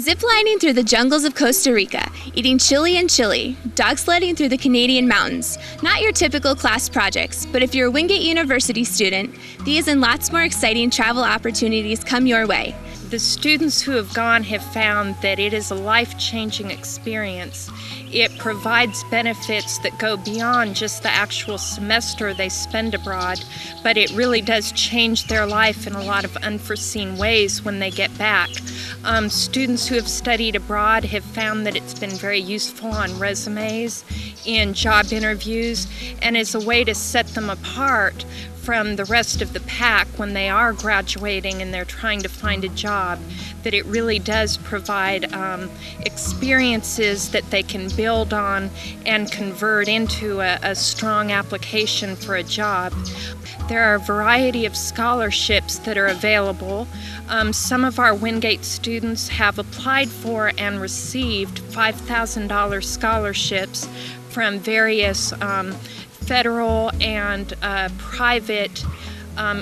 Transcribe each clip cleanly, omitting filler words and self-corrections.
Ziplining through the jungles of Costa Rica, eating chili in Chile, dog sledding through the Canadian mountains. Not your typical class projects, but if you're a Wingate University student, these and lots more exciting travel opportunities come your way. The students who have gone have found that it is a life-changing experience. It provides benefits that go beyond just the actual semester they spend abroad, but it really does change their life in a lot of unforeseen ways when they get back. Students who have studied abroad have found that it's been very useful on resumes, in job interviews, and as a way to set them apart from the rest of the pack when they are graduating and they're trying to find a job, that it really does provide experiences that they can build on and convert into a strong application for a job. There are a variety of scholarships that are available. Some of our Wingate students have applied for and received $5,000 scholarships from various federal and private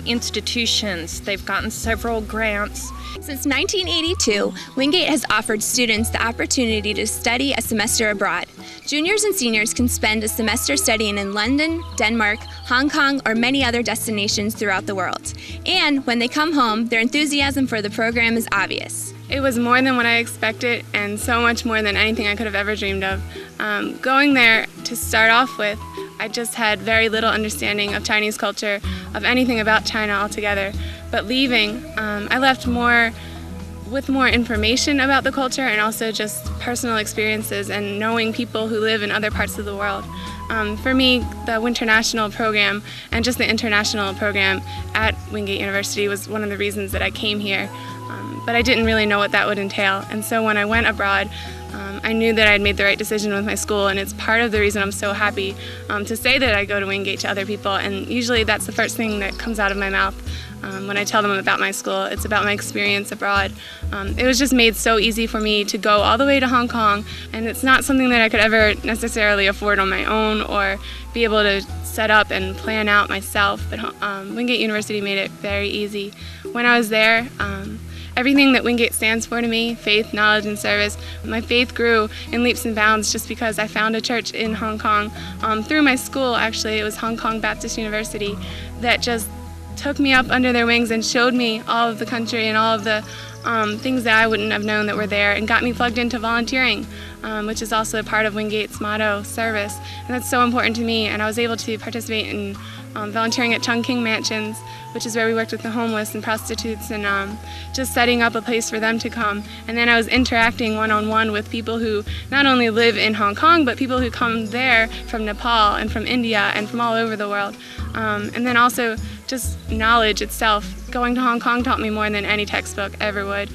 institutions. They've gotten several grants. Since 1982, Wingate has offered students the opportunity to study a semester abroad. Juniors and seniors can spend a semester studying in London, Denmark, Hong Kong, or many other destinations throughout the world. And when they come home, their enthusiasm for the program is obvious. It was more than what I expected and so much more than anything I could have ever dreamed of. Going there to start off with, I just had very little understanding of Chinese culture, of anything about China altogether. But leaving, I left with more information about the culture and also just personal experiences and knowing people who live in other parts of the world. For me, the Winternational program and just the international program at Wingate University was one of the reasons that I came here. But I didn't really know what that would entail. And so when I went abroad, I knew that I had made the right decision with my school, and it's part of the reason I'm so happy to say that I go to Wingate to other people. And usually that's the first thing that comes out of my mouth when I tell them about my school. It's about my experience abroad. It was just made so easy for me to go all the way to Hong Kong, and it's not something that I could ever necessarily afford on my own or be able to set up and plan out myself. But Wingate University made it very easy. When I was there, everything that Wingate stands for to me, faith, knowledge, and service, my faith grew in leaps and bounds just because I found a church in Hong Kong through my school, actually. It was Hong Kong Baptist University that just took me up under their wings and showed me all of the country and all of the things that I wouldn't have known that were there, and got me plugged into volunteering, which is also a part of Wingate's motto, service. And that's so important to me, and I was able to participate in volunteering at Chungking Mansions, which is where we worked with the homeless and prostitutes, and just setting up a place for them to come. And then I was interacting one-on-one with people who not only live in Hong Kong, but people who come there from Nepal and from India and from all over the world. And then also just knowledge itself. Going to Hong Kong taught me more than any textbook ever would.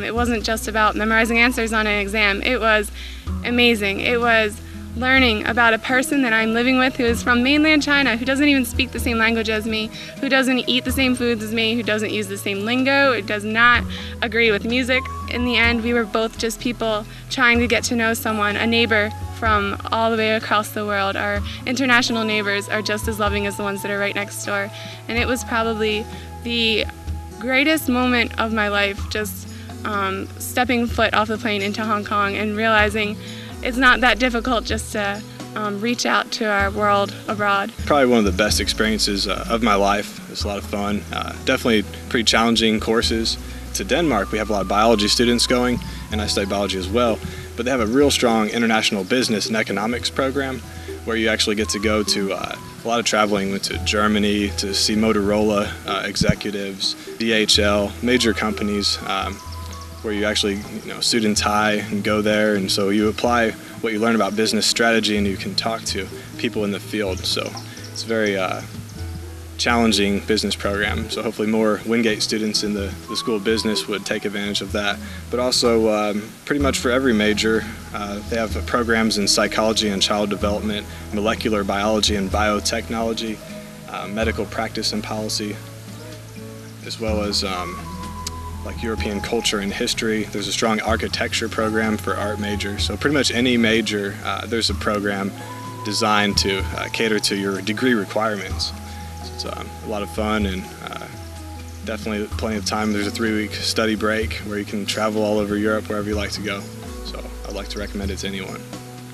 It wasn't just about memorizing answers on an exam. It was amazing. It was learning about a person that I'm living with who is from mainland China, who doesn't even speak the same language as me, who doesn't eat the same foods as me, who doesn't use the same lingo, who does not agree with music. In the end, we were both just people trying to get to know someone, a neighbor from all the way across the world. Our international neighbors are just as loving as the ones that are right next door. And it was probably the greatest moment of my life, just stepping foot off the plane into Hong Kong and realizing it's not that difficult just to reach out to our world abroad. Probably one of the best experiences of my life. It's a lot of fun. Definitely pretty challenging courses. To Denmark, we have a lot of biology students going, and I study biology as well. But they have a real strong international business and economics program where you actually get to go to a lot of traveling. Went to Germany to see Motorola executives, DHL, major companies. Where you actually, suit and tie and go there, and so you apply what you learn about business strategy and you can talk to people in the field. So it's a very challenging business program. So hopefully more Wingate students in the School of Business would take advantage of that. But also pretty much for every major, they have programs in psychology and child development, molecular biology and biotechnology, medical practice and policy, as well as like European culture and history. There's a strong architecture program for art majors. So pretty much any major, there's a program designed to cater to your degree requirements. So it's a lot of fun, and definitely plenty of time. There's a 3-week study break where you can travel all over Europe wherever you like to go. So I'd like to recommend it to anyone.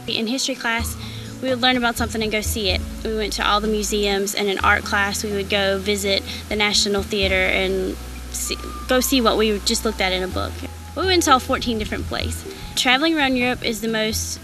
In history class, we would learn about something and go see it. We went to all the museums, and in art class we would go visit the National Theater and go see what we just looked at in a book. We went and saw 14 different places. Traveling around Europe is the most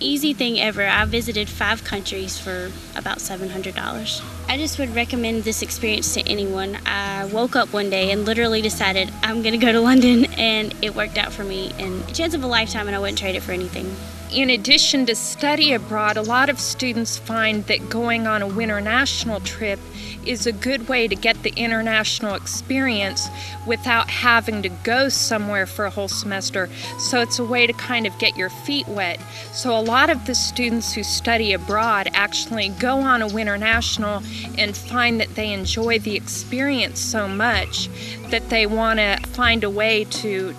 easy thing ever. I visited 5 countries for about $700. I just would recommend this experience to anyone. I woke up one day and literally decided I'm going to go to London, and it worked out for me. And a chance of a lifetime, and I wouldn't trade it for anything. In addition to study abroad, a lot of students find that going on a winter national trip is a good way to get the international experience without having to go somewhere for a whole semester. So it's a way to kind of get your feet wet. So a lot of the students who study abroad actually go on a winter national and find that they enjoy the experience so much that they want to find a way to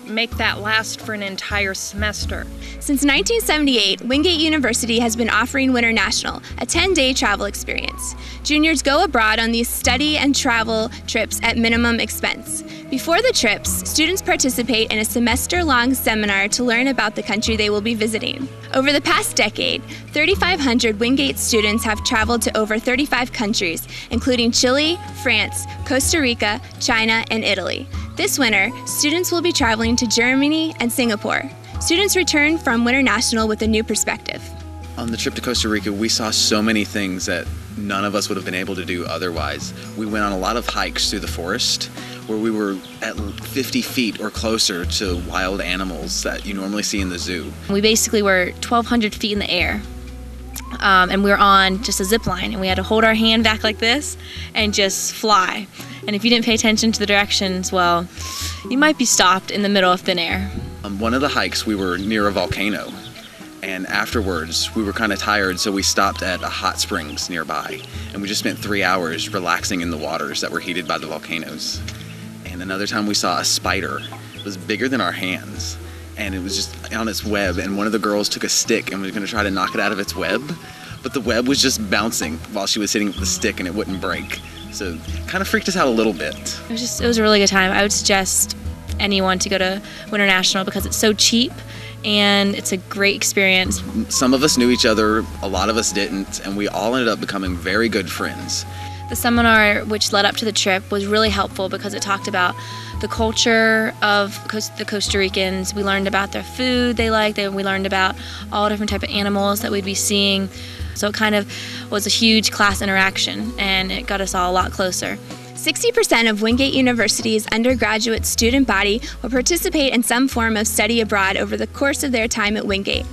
make that last for an entire semester. Since 1978, Wingate University has been offering Winter National, a 10-day travel experience. Juniors go abroad on these study and travel trips at minimum expense. Before the trips, students participate in a semester-long seminar to learn about the country they will be visiting. Over the past decade, 3,500 Wingate students have traveled to over 35 countries, including Chile, France, Costa Rica, China, and Italy. This winter, students will be traveling to Germany and Singapore. Students return from Winter National with a new perspective. On the trip to Costa Rica, we saw so many things that none of us would have been able to do otherwise. We went on a lot of hikes through the forest where we were at 50 feet or closer to wild animals that you normally see in the zoo. We basically were 1,200 feet in the air. And we were on just a zip line, and we had to hold our hand back like this and just fly. And if you didn't pay attention to the directions, well, you might be stopped in the middle of thin air. One of the hikes, we were near a volcano, and afterwards we were kind of tired, so we stopped at a hot springs nearby, and we just spent 3 hours relaxing in the waters that were heated by the volcanoes. And another time we saw a spider. It was bigger than our hands, and it was just on its web, and one of the girls took a stick and was going to try to knock it out of its web, but the web was just bouncing while she was hitting the stick and it wouldn't break. So it kind of freaked us out a little bit. It was a really good time. I would suggest anyone to go to Winter National because it's so cheap and it's a great experience. Some of us knew each other, a lot of us didn't, and we all ended up becoming very good friends. The seminar which led up to the trip was really helpful because it talked about the culture of the Costa Ricans. We learned about their food they liked, we learned about all different types of animals that we'd be seeing. So it kind of was a huge class interaction, and it got us all a lot closer. 60% of Wingate University's undergraduate student body will participate in some form of study abroad over the course of their time at Wingate.